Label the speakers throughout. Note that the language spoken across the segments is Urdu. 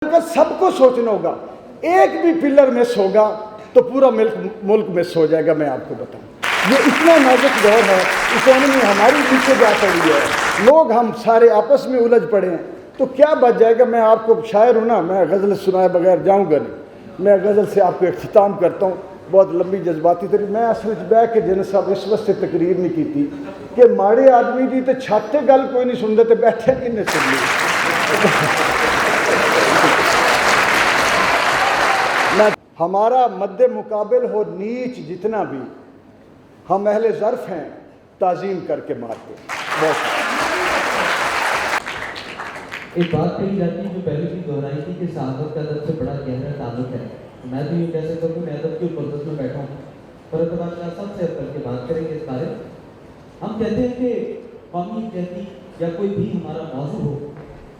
Speaker 1: سب کو سوچنا ہوگا، ایک بھی پلر مس ہوگا تو پورا ملک مس ہو جائے گا. میں آپ کو بتاؤں یہ اتنا نازک دور ہے، اکانومی ہماری پیچھے جا پڑی ہے، لوگ ہم سارے آپس میں الجھ پڑے ہیں، تو کیا بچ جائے گا. میں آپ کو شاعر ہوں نا، میں غزل سنائے بغیر جاؤں گا نہیں. میں غزل سے آپ کو اختتام کرتا ہوں، بہت لمبی جذباتی تھی. میں اصل بہ کے جن صاحب اس وقت سے تقریر نہیں کی تھی کہ ماڑے آدمی دی تے چھاتے گل کوئی نہیں سنتے تے بیٹھے کنے سن لی. ہمارا مد مقابل ہو نیچ جتنا بھی، ہم اہل ظرف ہیں تعظیم کر کے مارتے.
Speaker 2: ایک بات کہی جاتی ہے جو پہلے بھی دہرائی تھی کہ صحابت کا ادب سے بڑا گہرا تعلق ہے. میں تو یہ کہہ سکتا ہوں کہ میں ادب کی پردس میں بیٹھا ہوں، پر اتبار شاہ سب سے کر کے بات کریں گے اس بارے. ہم کہتے ہیں کہ قومی کہتی یا کوئی بھی ہمارا موضوع ہو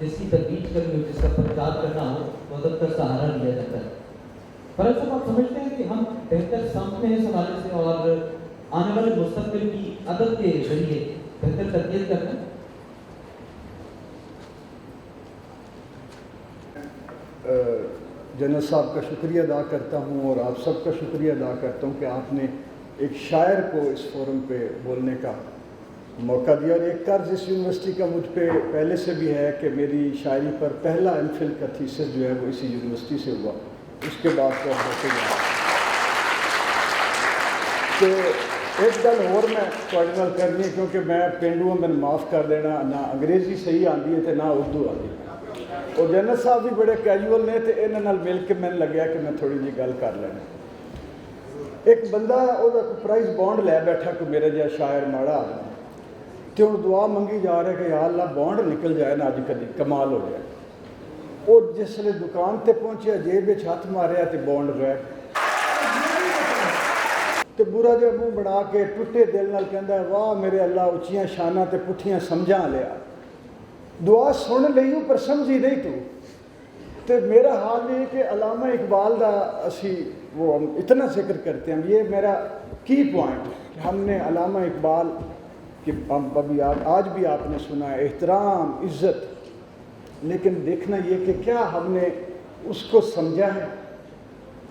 Speaker 2: جس کی ترویج کرنی ہو، جس کا پرچار کرنا ہو تو ادب کا سہارا لیا جاتا ہے. پر ایسا آپ سمجھتے ہیں کہ ہم بہتر سمت میں اس حوالے سے اور آنے والے مستقبل کی ادب کے ذریعے بہتر تربیت کرنا ہے؟
Speaker 1: جنرل صاحب کا شکریہ ادا کرتا ہوں اور آپ سب کا شکریہ ادا کرتا ہوں کہ آپ نے ایک شاعر کو اس فورم پہ بولنے کا موقع دیا. اور ایک قرض اس یونیورسٹی کا مجھ پہ پہلے سے بھی ہے کہ میری شاعری پر پہلا ایم فل کا تھیسس جو ہے وہ اسی یونیورسٹی سے ہوا. اس کے بعد تو ہوتے گیا کہ ایک گل اور میں تھوڑے نال کرنی ہے، کیونکہ میں پینڈو میں معاف کر دینا، نہ انگریزی صحیح آتی ہے نہ اردو آتی ہے. اور جنرل صاحب بھی بڑے کیجول نے تو انہوں مل کے میں لگیا کہ میں تھوڑی جی گل کر لینا. ایک بندہ وہ پرائز بانڈ لے بیٹھا کوئی میرا جہا شاعر ماڑا آدمی، تو وہ دعا منگی جا رہا ہے کہ یا اللہ بانڈ نکل جائے نا اج کدی کمال ہو جائے. وہ جس نے دکان تے پہنچیا جیب ہاتھ ماریا تو بانڈ رہ تو برا جہا منہ بنا کے ٹوٹے دل نال کہندا ہے واہ میرے اللہ اچیاں شاناں تے پٹھیاں سمجھاں لیا. دعا سن لئی پر سمجھی نہیں تو میرا حال یہ کہ علامہ اقبال دا اسی وہ ہم اتنا ذکر کرتے ہیں. یہ میرا کی پوائنٹ ہے کہ ہم نے علامہ اقبال کی ابھی آج بھی آپ نے سنا ہے احترام عزت، لیکن دیکھنا یہ کہ کیا ہم نے اس کو سمجھا ہے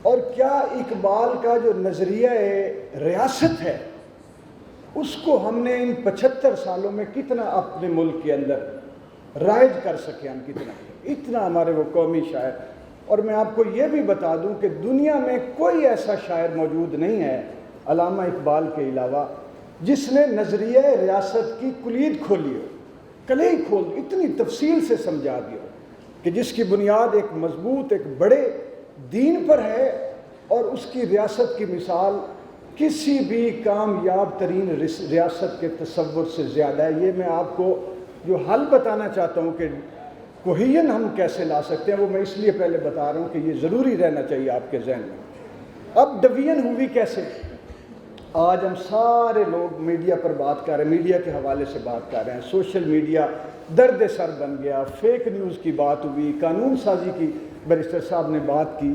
Speaker 1: اور کیا اقبال کا جو نظریہ ریاست ہے اس کو ہم نے ان 75 سالوں میں کتنا اپنے ملک کے اندر رائج کر سکے. ہم کتنا اتنا ہمارے وہ قومی شاعر. اور میں آپ کو یہ بھی بتا دوں کہ دنیا میں کوئی ایسا شاعر موجود نہیں ہے علامہ اقبال کے علاوہ جس نے نظریہ ریاست کی کلید کھولی ہو، کلئی کھول اتنی تفصیل سے سمجھا دیا کہ جس کی بنیاد ایک مضبوط ایک بڑے دین پر ہے اور اس کی ریاست کی مثال کسی بھی کامیاب ترین ریاست کے تصور سے زیادہ ہے. یہ میں آپ کو جو حل بتانا چاہتا ہوں کہ کوہین ہم کیسے لا سکتے ہیں وہ میں اس لیے پہلے بتا رہا ہوں کہ یہ ضروری رہنا چاہیے آپ کے ذہن میں. اب ڈویژن ہوئی کیسے؟ آج ہم سارے لوگ میڈیا پر بات کر رہے ہیں، میڈیا کے حوالے سے بات کر رہے ہیں. سوشل میڈیا درد سر بن گیا، فیک نیوز کی بات ہوئی، قانون سازی کی بیرسٹر صاحب نے بات کی.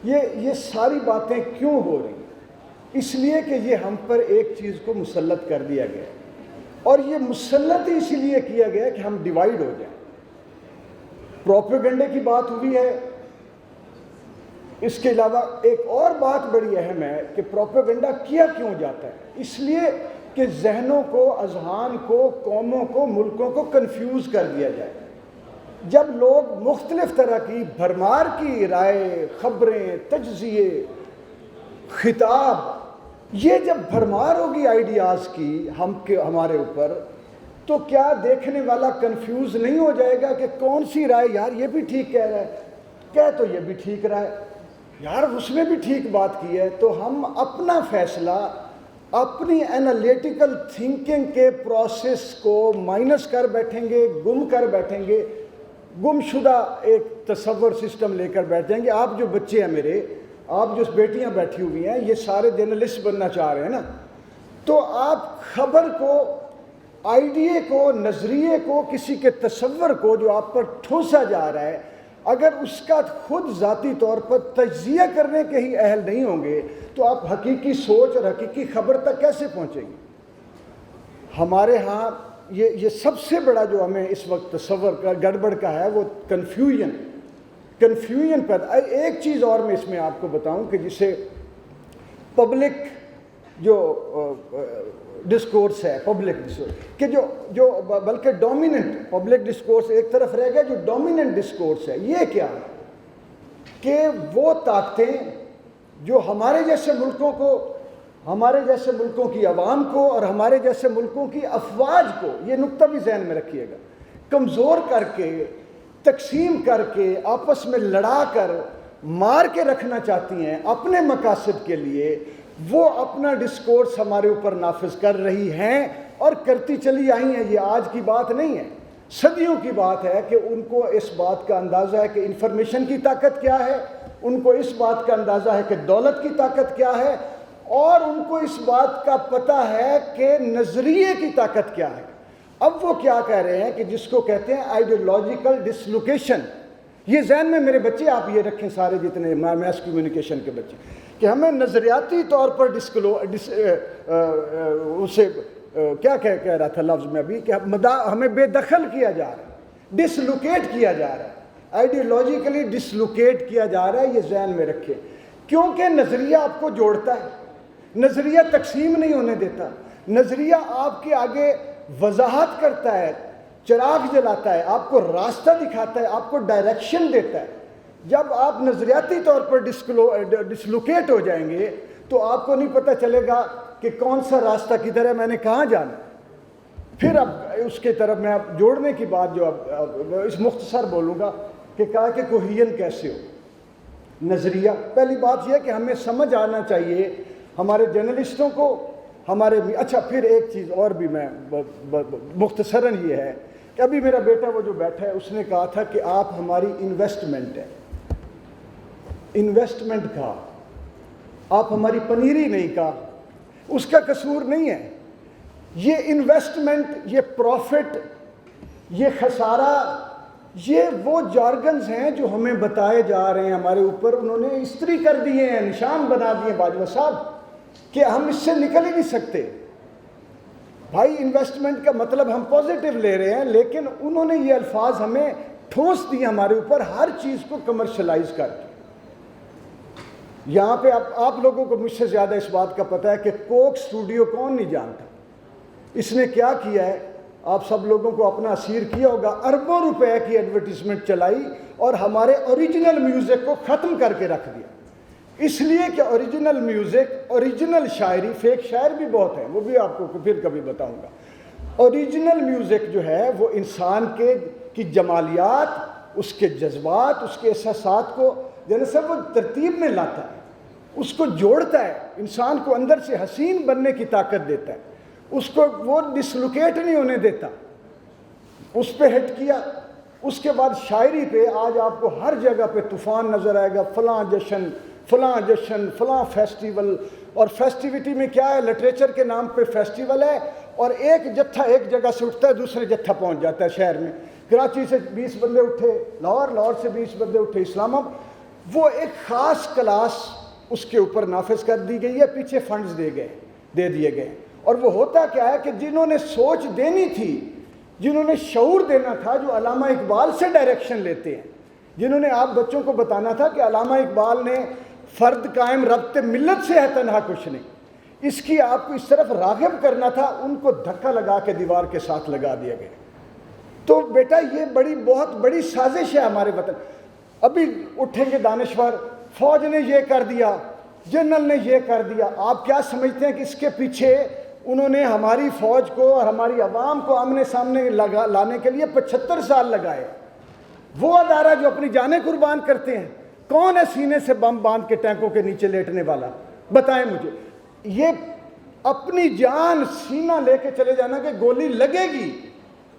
Speaker 1: یہ ساری باتیں کیوں ہو رہی ہیں؟ اس لیے کہ یہ ہم پر ایک چیز کو مسلط کر دیا گیا اور یہ مسلط اس لیے کیا گیا کہ ہم ڈیوائیڈ ہو جائیں. پروپیگنڈے کی بات ہوئی ہے. اس کے علاوہ ایک اور بات بڑی اہم ہے کہ پروپیگنڈا کیا کیوں جاتا ہے؟ اس لیے کہ ذہنوں کو، اذہان کو، قوموں کو، ملکوں کو کنفیوز کر دیا جائے. جب لوگ مختلف طرح کی بھرمار کی رائے، خبریں، تجزیے، خطاب، یہ جب بھرمار ہوگی آئیڈیاز کی ہمارے اوپر، تو کیا دیکھنے والا کنفیوز نہیں ہو جائے گا کہ کون سی رائے یار یہ بھی ٹھیک کہہ رہا ہے، کہہ تو یہ بھی ٹھیک رہا ہے، یار اس میں بھی ٹھیک بات کی ہے. تو ہم اپنا فیصلہ اپنی انالیٹیکل تھنکنگ کے پروسیس کو مائنس کر بیٹھیں گے، گم کر بیٹھیں گے، گم شدہ ایک تصور سسٹم لے کر بیٹھ جائیں گے. آپ جو بچے ہیں میرے، آپ جو بیٹیاں بیٹھی ہوئی ہیں، یہ سارے جرنلسٹ بننا چاہ رہے ہیں نا، تو آپ خبر کو، آئیڈیے کو، نظریے کو، کسی کے تصور کو جو آپ پر ٹھوسا جا رہا ہے، اگر اس کا خود ذاتی طور پر تجزیہ کرنے کے ہی اہل نہیں ہوں گے تو آپ حقیقی سوچ اور حقیقی خبر تک کیسے پہنچیں گے؟ ہمارے ہاں یہ سب سے بڑا جو ہمیں اس وقت تصور کا گڑبڑ کا ہے وہ کنفیوژن. کنفیوژن پیدا. ایک چیز اور میں اس میں آپ کو بتاؤں کہ جسے پبلک جو ڈسکورس ہے، پبلک ڈسکورس کہ جو بلکہ ڈومیننٹ پبلک ڈسکورس ایک طرف رہ گیا، جو ڈومیننٹ ڈسکورس ہے یہ کیا ہے کہ وہ طاقتیں جو ہمارے جیسے ملکوں کو، ہمارے جیسے ملکوں کی عوام کو اور ہمارے جیسے ملکوں کی افواج کو، یہ نقطہ بھی ذہن میں رکھیے گا، کمزور کر کے، تقسیم کر کے، آپس میں لڑا کر، مار کے رکھنا چاہتی ہیں اپنے مقاصد کے لیے، وہ اپنا ڈسکورس ہمارے اوپر نافذ کر رہی ہیں اور کرتی چلی آئی ہیں. یہ آج کی بات نہیں ہے، صدیوں کی بات ہے کہ ان کو اس بات کا اندازہ ہے کہ انفارمیشن کی طاقت کیا ہے، ان کو اس بات کا اندازہ ہے کہ دولت کی طاقت کیا ہے، اور ان کو اس بات کا پتہ ہے کہ نظریے کی طاقت کیا ہے. اب وہ کیا کہہ رہے ہیں کہ جس کو کہتے ہیں آئیڈیولوجیکل ڈسلوکیشن. یہ ذہن میں میرے بچے آپ یہ رکھیں، سارے جتنے میس کمیونیکیشن کے بچے، کہ ہمیں نظریاتی طور پر اسے کیا کہہ رہا تھا لفظ میں ابھی، کہ ہمیں بے دخل کیا جا رہا ہے، ڈسلوکیٹ کیا جا رہا ہے، آئیڈیولوجیکلی ڈسلوکیٹ کیا جا رہا ہے. یہ ذہن میں رکھیں، کیونکہ نظریہ آپ کو جوڑتا ہے، نظریہ تقسیم نہیں ہونے دیتا، نظریہ آپ کے آگے وضاحت کرتا ہے، چراغ جلاتا ہے، آپ کو راستہ دکھاتا ہے، آپ کو ڈائریکشن دیتا ہے. جب آپ نظریاتی طور پر ڈسلوکیٹ ہو جائیں گے تو آپ کو نہیں پتہ چلے گا کہ کون سا راستہ کدھر ہے، میں نے کہاں جانا. پھر اب اس کے طرف میں اب جوڑنے کی بات جو اب اس مختصر بولوں گا کہ کہا کہ کوہین کیسے ہو. نظریہ، پہلی بات یہ ہے کہ ہمیں سمجھ آنا چاہیے ہمارے جرنلسٹوں کو، ہمارے اچھا پھر ایک چیز اور بھی میں مختصراً یہ ہے کہ ابھی میرا بیٹا وہ جو بیٹھا ہے اس نے کہا تھا کہ آپ ہماری انویسٹمنٹ ہے. انویسٹمنٹ کہا، آپ ہماری پنیری نہیں کہا. اس کا قصور نہیں ہے. یہ انویسٹمنٹ، یہ پروفٹ، یہ خسارہ، یہ وہ جارگنز ہیں جو ہمیں بتائے جا رہے ہیں ہمارے اوپر. انہوں نے استری کر دیے ہیں، نشان بنا دیے باجوہ صاحب کہ ہم اس سے نکل ہی نہیں سکتے. بھائی انویسٹمنٹ کا مطلب ہم پازیٹیو لے رہے ہیں، لیکن انہوں نے یہ الفاظ ہمیں ٹھونس دیے ہمارے اوپر، ہر چیز کو کمرشلائز کر کے. یہاں پہ آپ لوگوں کو مجھ سے زیادہ اس بات کا پتہ ہے کہ کوک اسٹوڈیو کون نہیں جانتا. اس نے کیا کیا ہے، آپ سب لوگوں کو اپنا اسیر کیا ہوگا، اربوں روپے کی ایڈورٹیزمنٹ چلائی اور ہمارے اوریجنل میوزک کو ختم کر کے رکھ دیا. اس لیے کہ اوریجنل میوزک، اوریجنل شاعری، فیک شاعر بھی بہت ہیں، وہ بھی آپ کو پھر کبھی بتاؤں گا. اوریجنل میوزک جو ہے وہ انسان کی جمالیات، اس کے جذبات، اس کے احساسات کو جیسے وہ ترتیب میں لاتا ہے، اس کو جوڑتا ہے، انسان کو اندر سے حسین بننے کی طاقت دیتا ہے، اس کو وہ ڈسلوکیٹ نہیں ہونے دیتا. اس پہ ہٹ کیا. اس کے بعد شاعری پہ آج آپ کو ہر جگہ پہ طوفان نظر آئے گا، فلاں جشن، فلاں جشن، فلاں فیسٹیول. اور فیسٹیوٹی میں کیا ہے، لٹریچر کے نام پہ فیسٹیول ہے، اور ایک جتھا ایک جگہ سے اٹھتا ہے، دوسرے جتھا پہنچ جاتا ہے شہر میں. کراچی سے 20 بندے اٹھے لاہور سے 20 بندے اٹھے اسلام آباد. وہ ایک خاص کلاس اس کے اوپر نافذ کر دی گئی ہے، پیچھے فنڈز دے دیے گئے. اور وہ ہوتا کیا ہے کہ جنہوں نے سوچ دینی تھی، جنہوں نے شعور دینا تھا، جو علامہ اقبال سے ڈائریکشن لیتے ہیں، جنہوں نے آپ بچوں کو بتانا تھا کہ علامہ اقبال نے فرد قائم ربط ملت سے ہے تنہا کچھ نہیں، اس کی آپ کو اس طرف راغب کرنا تھا، ان کو دھکا لگا کے دیوار کے ساتھ لگا دیا گیا. تو بیٹا یہ بہت بڑی سازش ہے ہمارے وطن. ابھی اٹھیں گے دانشور، فوج نے یہ کر دیا، جنرل نے یہ کر دیا. آپ کیا سمجھتے ہیں کہ اس کے پیچھے انہوں نے ہماری فوج کو اور ہماری عوام کو آمنے سامنے لانے کے لیے 75 سال لگائے؟ وہ ادارہ جو اپنی جانیں قربان کرتے ہیں، کون ہے سینے سے بم باندھ کے ٹینکوں کے نیچے لیٹنے والا؟ بتائیں مجھے. یہ اپنی جان سینہ لے کے چلے جانا کہ گولی لگے گی،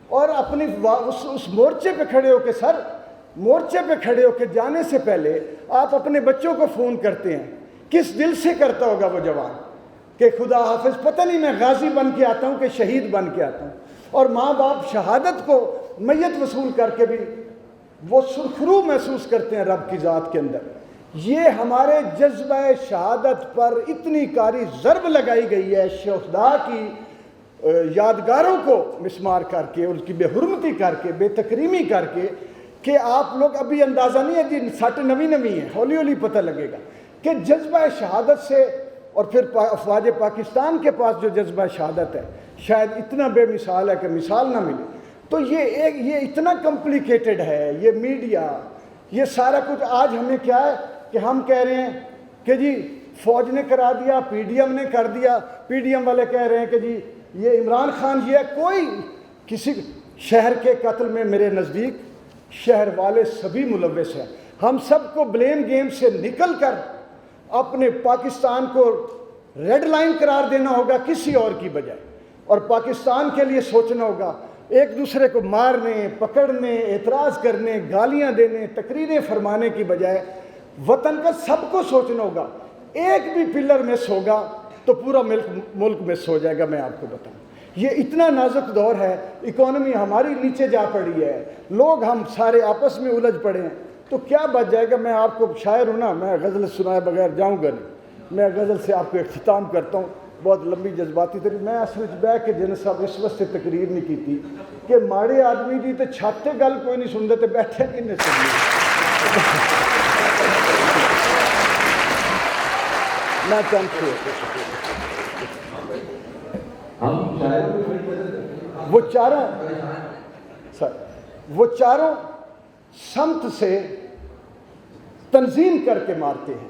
Speaker 1: اور اپنی اس مورچے پہ کھڑے ہو کے مورچے پہ کھڑے ہو کے جانے سے پہلے آپ اپنے بچوں کو فون کرتے ہیں. کس دل سے کرتا ہوگا وہ جوان کہ خدا حافظ، پتہ نہیں میں غازی بن کے آتا ہوں کہ شہید بن کے آتا ہوں. اور ماں باپ شہادت کو میت وصول کر کے بھی وہ سرخرو محسوس کرتے ہیں رب کی ذات کے اندر. یہ ہمارے جذبہ شہادت پر اتنی کاری ضرب لگائی گئی ہے، شہداء کی یادگاروں کو مسمار کر کے، ان کی بے حرمتی کر کے، بے تکریمی کر کے، کہ آپ لوگ ابھی اندازہ نہیں ہے جی، سٹ نوی نوی ہے، ہولی ہولی پتہ لگے گا کہ جذبہ شہادت سے، اور پھر افواج پاکستان کے پاس جو جذبہ شہادت ہے شاید اتنا بے مثال ہے کہ مثال نہ ملے. تو یہ اتنا کمپلیکیٹڈ ہے یہ میڈیا، یہ سارا کچھ. آج ہمیں کیا ہے کہ ہم کہہ رہے ہیں کہ جی فوج نے کرا دیا، پی ڈی ایم نے کر دیا، پی ڈی ایم والے کہہ رہے ہیں کہ جی یہ عمران خان یہ ہے. کوئی کسی شہر کے قتل میں میرے نزدیک شہر والے سبھی ملوث ہیں. ہم سب کو بلیم گیم سے نکل کر اپنے پاکستان کو ریڈ لائن قرار دینا ہوگا کسی اور کی بجائے، اور پاکستان کے لیے سوچنا ہوگا. ایک دوسرے کو مارنے، پکڑنے، اعتراض کرنے، گالیاں دینے، تقریریں فرمانے کی بجائے وطن کا سب کو سوچنا ہوگا. ایک بھی پلر مس ہوگا تو پورا ملک مس ہو جائے گا. میں آپ کو بتاؤں یہ اتنا نازک دور ہے، اکانومی ہماری نیچے جا پڑی ہے، لوگ ہم سارے آپس میں الجھ پڑے ہیں، تو کیا بچ جائے گا. میں آپ کو شاعر ہوں نا، میں غزل سنائے بغیر جاؤں گا نہیں. میں غزل سے آپ کو اختتام کرتا ہوں، بہت لمبی جذباتی تقریر. میں اصل بہ کے جن صاحب اس واسطے تقریر نہیں کی تھی کہ ماڑے آدمی دی تے چھت تے گل کوئی نہیں سنتے تے بیٹھے کنے سنتے. میں چند وہ چاروں سمت سے تنظیم کر کے مارتے ہیں.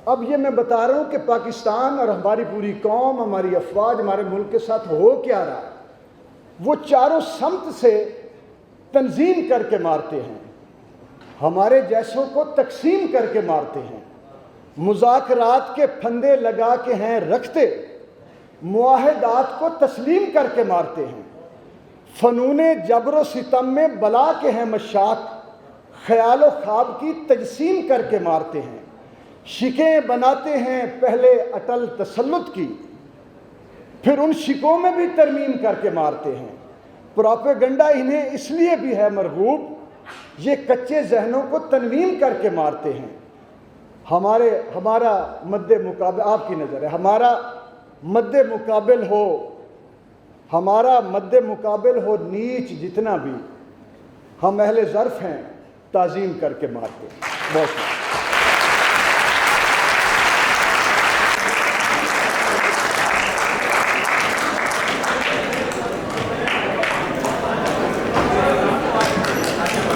Speaker 1: اب یہ میں بتا رہا ہوں کہ پاکستان اور ہماری پوری قوم، ہماری افواج، ہمارے ملک کے ساتھ ہو کیا رہا ہے. وہ چاروں سمت سے تنظیم کر کے مارتے ہیں، ہمارے جیسوں کو تقسیم کر کے مارتے ہیں، مذاکرات کے پھندے لگا کے ہیں رکھتے، معاہدات کو تسلیم کر کے مارتے ہیں، فنون جبر و ستم میں بلا کے ہیں مشاق، خیال و خواب کی تجسیم کر کے مارتے ہیں، شکیں بناتے ہیں پہلے اٹل تسلط کی، پھر ان شکوں میں بھی ترمیم کر کے مارتے ہیں. پروپیگنڈا انہیں اس لیے بھی ہے مرغوب، یہ کچے ذہنوں کو تنویم کر کے مارتے ہیں. ہمارا مد مقابل، آپ کی نظر ہے، ہمارا مد مقابل ہو نیچ جتنا بھی، ہم اہل ظرف ہیں، تعظیم کر کے مارتے ہیں. بہت